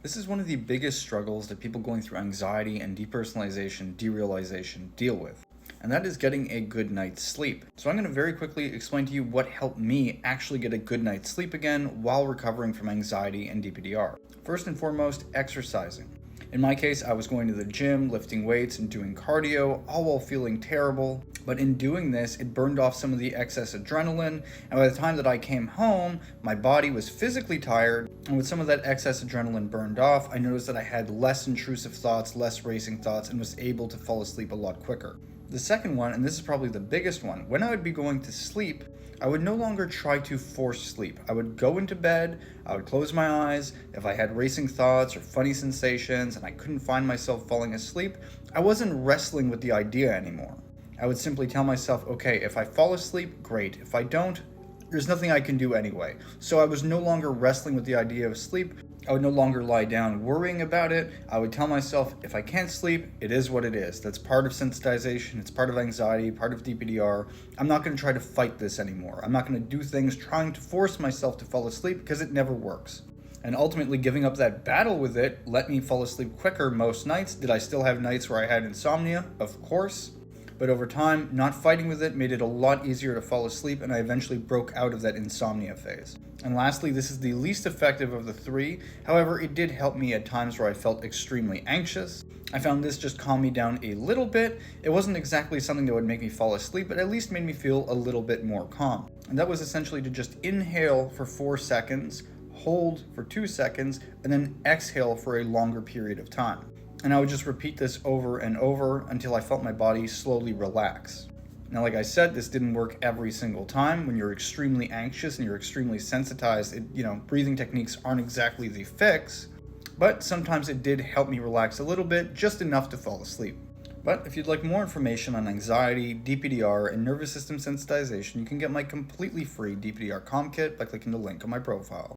This is one of the biggest struggles that people going through anxiety and depersonalization, derealization deal with, and that is getting a good night's sleep. So I'm going to very quickly explain to you what helped me actually get a good night's sleep again while recovering from anxiety and DPDR. First and foremost, exercising. In my case, I was going to the gym, lifting weights, and doing cardio, all while feeling terrible. But in doing this, it burned off some of the excess adrenaline, and by the time that I came home, my body was physically tired, and with some of that excess adrenaline burned off, I noticed that I had less intrusive thoughts, less racing thoughts, and was able to fall asleep a lot quicker. The second one, and this is probably the biggest one, when I would be going to sleep, I would no longer try to force sleep. I would go into bed, I would close my eyes. If I had racing thoughts or funny sensations and I couldn't find myself falling asleep, I wasn't wrestling with the idea anymore. I would simply tell myself, okay, if I fall asleep, great. If I don't, there's nothing I can do anyway. So I was no longer wrestling with the idea of sleep. I would no longer lie down worrying about it. I would tell myself, if I can't sleep, it is what it is. That's part of sensitization, it's part of anxiety, part of DPDR. I'm not going to try to fight this anymore. I'm not going to do things trying to force myself to fall asleep because it never works. And ultimately giving up that battle with it let me fall asleep quicker most nights. Did I still have nights where I had insomnia? Of course. But over time, not fighting with it made it a lot easier to fall asleep, and I eventually broke out of that insomnia phase. And lastly, this is the least effective of the three. However, it did help me at times where I felt extremely anxious. I found this just calmed me down a little bit. It wasn't exactly something that would make me fall asleep, but at least made me feel a little bit more calm. And that was essentially to just inhale for 4 seconds, hold for 2 seconds, and then exhale for a longer period of time. And I would just repeat this over and over until I felt my body slowly relax. Now, like I said, this didn't work every single time. When you're extremely anxious and you're extremely sensitized, breathing techniques aren't exactly the fix, but sometimes it did help me relax a little bit, just enough to fall asleep. But if you'd like more information on anxiety, DPDR, and nervous system sensitization, you can get my completely free DPDR Calm Kit by clicking the link on my profile.